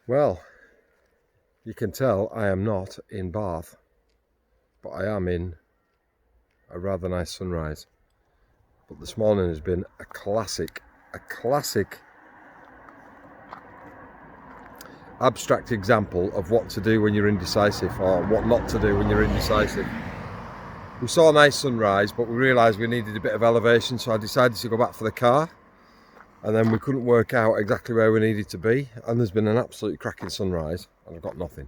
Well, you can tell I am not in Bath, but I am in a rather nice sunrise. But this morning has been a classic abstract example of what to do when you're indecisive, or what not to do when you're indecisive. We saw a nice sunrise, but we realised we needed a bit of elevation, so I decided to go back for the car. And then we couldn't work out exactly where we needed to be, and there's been an absolutely cracking sunrise, and I've got nothing.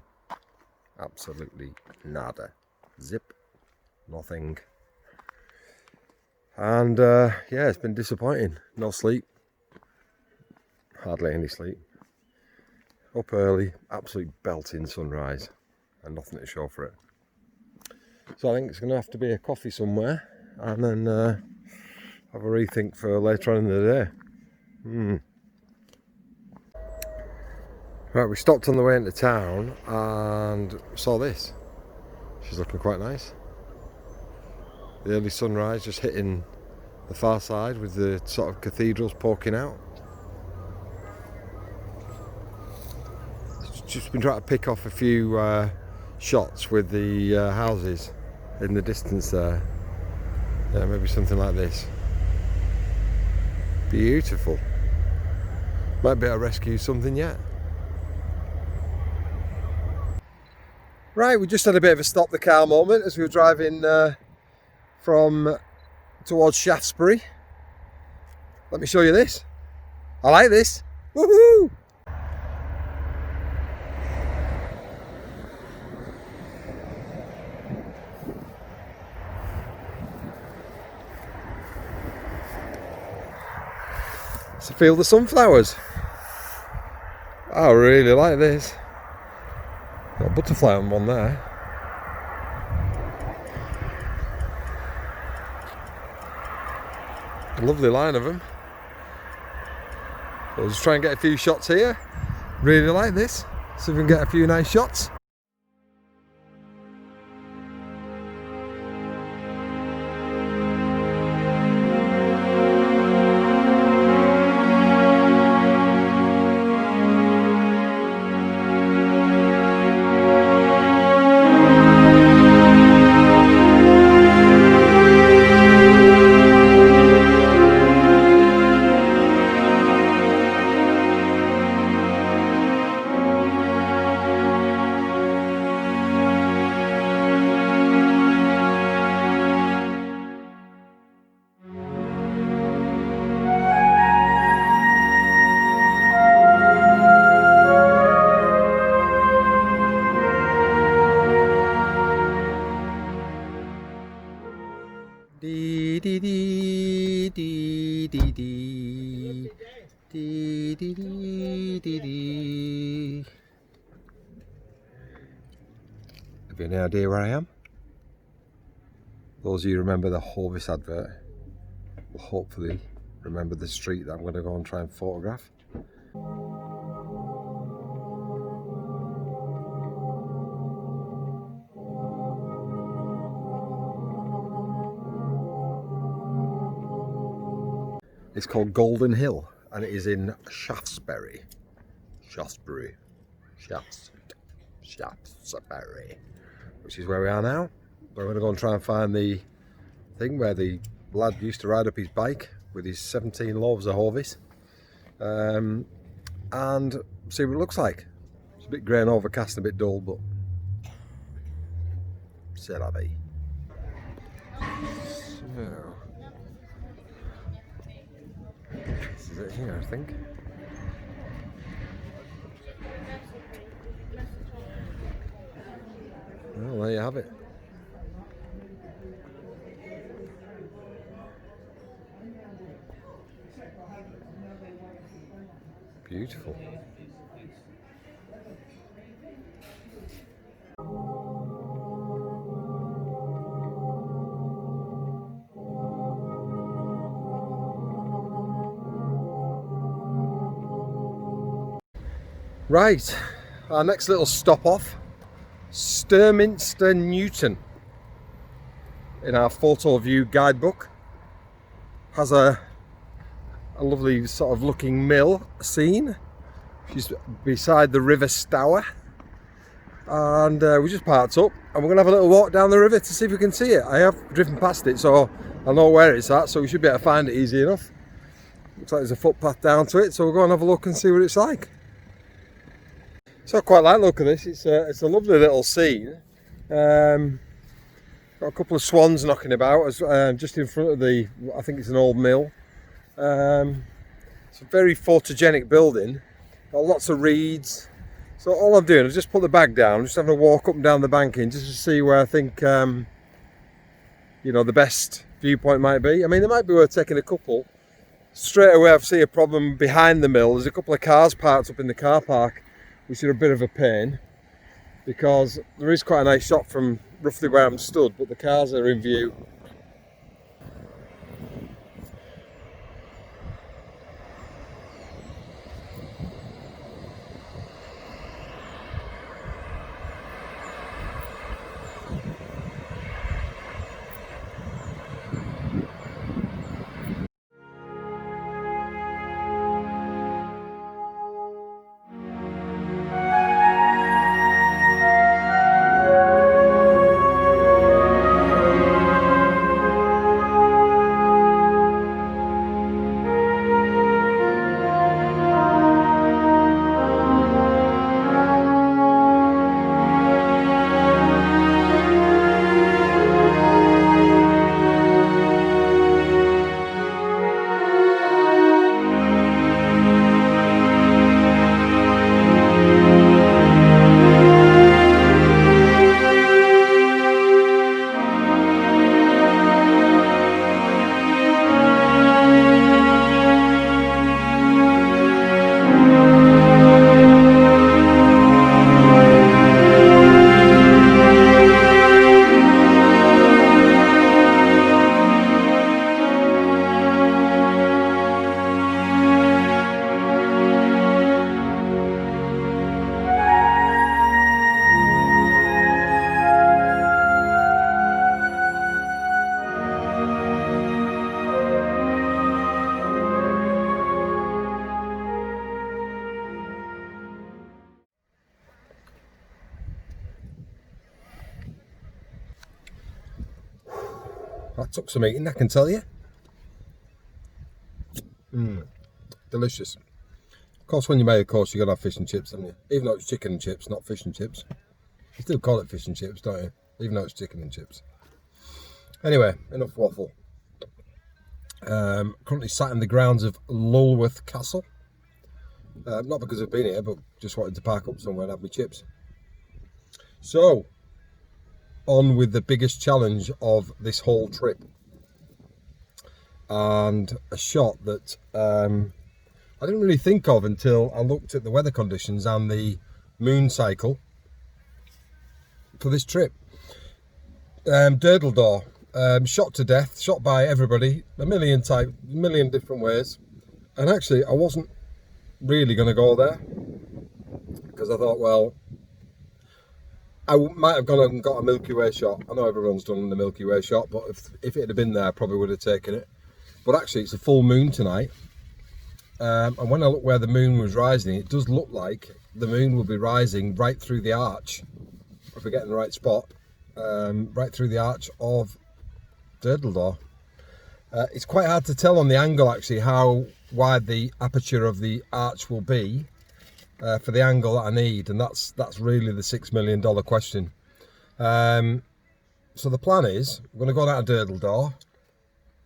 Absolutely nada. Zip. Nothing. And yeah, it's been disappointing. No sleep. Hardly any sleep. Up early, absolute belting sunrise, and nothing to show for it. So I think it's going to have to be a coffee somewhere, and then have a rethink for later on in the day. Right, we stopped on the way into town and saw this. She's looking quite nice. The early sunrise just hitting the far side with the sort of cathedrals poking out. Just been trying to pick off a few shots with the houses in the distance there. Yeah, maybe something like this. Beautiful. Might be able to rescue something yet. Right, we just had a bit of a stop the car moment as we were driving towards Shaftesbury. Let me show you this. I like this. Woohoo! It's a field of sunflowers. I really like this. Got a butterfly on one there. A lovely line of them. We'll just try and get a few shots here. Really like this. See if we can get a few nice shots. Dee dee dee dee dee dee dee dee dee dee dee. Have you any idea where I am? Those of you who remember the Hovis advert will hopefully remember the street that I'm going to go and try and photograph. It's called Golden Hill, and it is in Shaftesbury. Shaftesbury, which is where we are now. We're going to go and try and find the thing where the lad used to ride up his bike with his 17 loaves of Hovis, and see what it looks like. It's a bit grey and overcast, a bit dull, but c'est la vie. So, this is it here, I think. Well, there you have it. Beautiful. Right, our next little stop off, Sturminster Newton, in our photo view guidebook, has a lovely sort of looking mill scene She's beside the River Stour, and we just parked up and we're going to have a little walk down the river to see if we can see it. I have driven past it, so I know where it's at, so we should be able to find it easy enough. Looks like there's a footpath down to it, so we'll go and have a look and see what it's like. So I quite like the look of this. It's a lovely little scene. Got a couple of swans knocking about just in front of the, I think it's an old mill. It's a very photogenic building. Got lots of reeds. So all I'm doing is just put the bag down, I'm just having a walk up and down the banking just to see where I think you know, the best viewpoint might be. I mean, it might be worth taking a couple. Straight away I see a problem behind the mill. There's a couple of cars parked up in the car park, which are a bit of a pain, because there is quite a nice shot from roughly where I'm stood, but the cars are in view. That took some eating, I can tell you. Delicious. Of course, when you make a course, you're going to have fish and chips, haven't you? Even though it's chicken and chips, not fish and chips. You still call it fish and chips, don't you? Even though it's chicken and chips. Anyway, enough waffle. Currently sat in the grounds of Lulworth Castle. Not because I've been here, but just wanted to park up somewhere and have my chips. So, on with the biggest challenge of this whole trip, and a shot that I didn't really think of until I looked at the weather conditions and the moon cycle for this trip. Durdle Door, shot to death, shot by everybody, a million different ways, and actually I wasn't really going to go there because I thought, well, I might have gone and got a Milky Way shot. I know everyone's done the Milky Way shot, but if it had been there, I probably would have taken it. But actually, it's a full moon tonight. And when I look where the moon was rising, it does look like the moon will be rising right through the arch, if we get in the right spot, right through the arch of Durdle Door. It's quite hard to tell on the angle, actually, how wide the aperture of the arch will be. For the angle that I need, and that's really the $6 million question. So the plan is, we're going to go down to Durdle Door,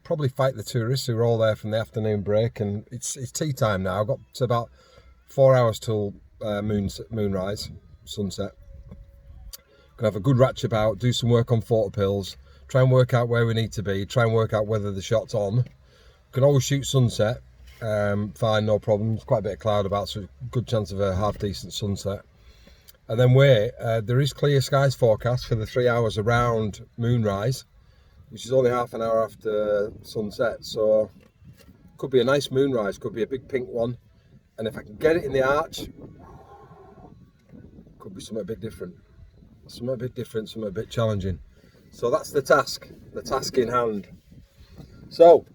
probably fight the tourists who are all there from the afternoon break, and it's tea time now. I've got to about 4 hours till moonrise, sunset. Gonna have a good ratchet about, do some work on photo pills, try and work out where we need to be, try and work out whether the shot's on. Can always shoot sunset. Fine, no problems. Quite a bit of cloud about, so good chance of a half decent sunset. And then there is clear skies forecast for the 3 hours around moonrise, which is only half an hour after sunset, so could be a nice moonrise, could be a big pink one, and if I can get it in the arch, could be something a bit different, something a bit challenging. So that's the task in hand. So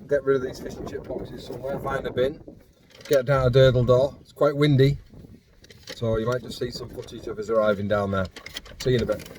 get rid of these fish and chip boxes somewhere, find a bin, Get down to Durdle Door. It's quite windy, so you might just see some footage of us arriving down there. See you in a bit.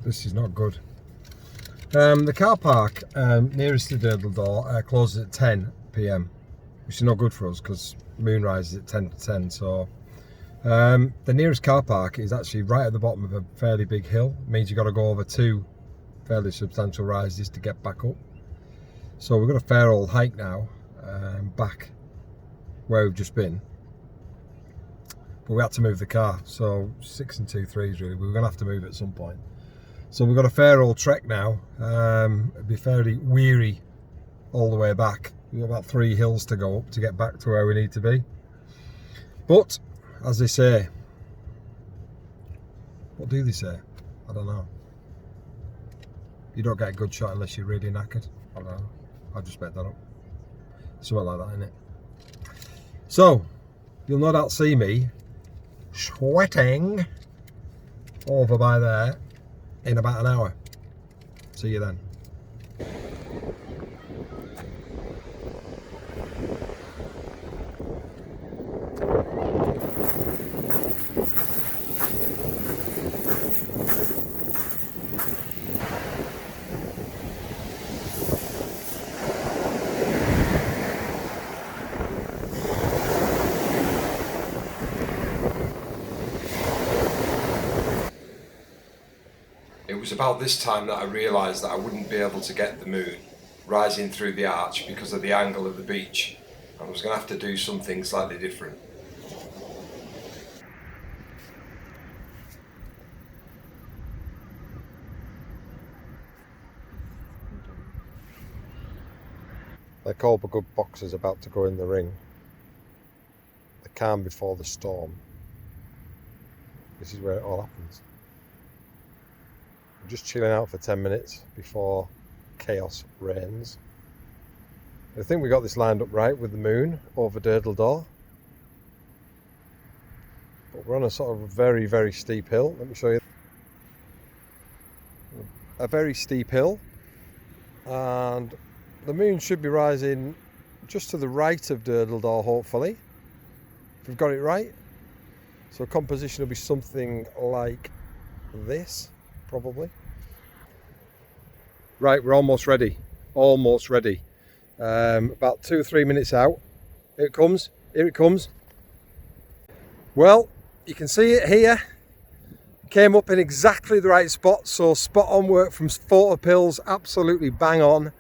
This is not good. The car park nearest to Durdle Door closes at 10 p.m, which is not good for us because moonrise is at 10 to 10. So the nearest car park is actually right at the bottom of a fairly big hill. It means you've got to go over 2 fairly substantial rises to get back up. So we've got a fair old hike now back where we've just been. But we had to move the car, so 6 and 2 3s really. We're going to have to move at some point. So we've got a fair old trek now. It'll be fairly weary all the way back. We've got about 3 hills to go up to get back to where we need to be. But, as they say, what do they say? I don't know. You don't get a good shot unless you're really knackered. I don't know. I've just made that up. Something like that, innit? So, you'll no doubt see me sweating over by there in about an hour. See you then. It was about this time that I realised that I wouldn't be able to get the moon rising through the arch because of the angle of the beach. I was going to have to do something slightly different. They're called the good boxers about to go in the ring. The calm before the storm. This is where it all happens. I'm just chilling out for 10 minutes before chaos reigns. I think we got this lined up right with the moon over Durdle Door. But we're on a sort of very, very steep hill. Let me show you. A very steep hill. And the moon should be rising just to the right of Durdle Door, hopefully. If we've got it right. So composition will be something like this, probably. Right, we're almost ready. Almost ready. About 2 or 3 minutes out. Here it comes. Here it comes. Well, you can see it here. Came up in exactly the right spot. So spot on work from photo pills. Absolutely bang on.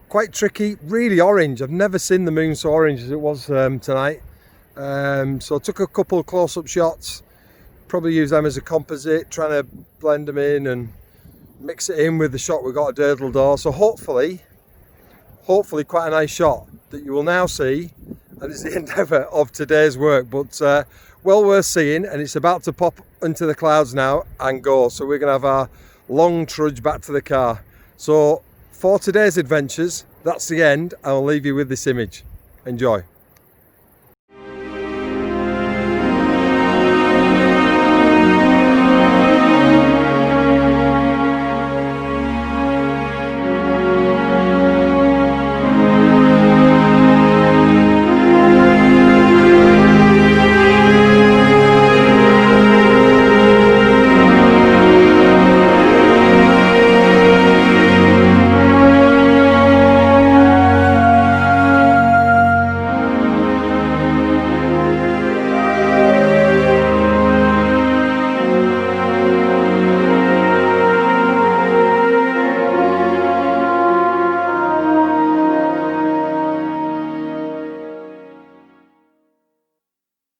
Quite tricky. Really orange. I've never seen the moon so orange as it was tonight. So I took a couple of close-up shots. Probably use them as a composite. Trying to blend them in and mix it in with the shot we got at Durdle Door. So hopefully quite a nice shot that you will now see, and it's the endeavour of today's work, but well worth seeing, and it's about to pop into the clouds now and go. So we're going to have our long trudge back to the car. So for today's adventures, that's the end. I'll leave you with this image. Enjoy.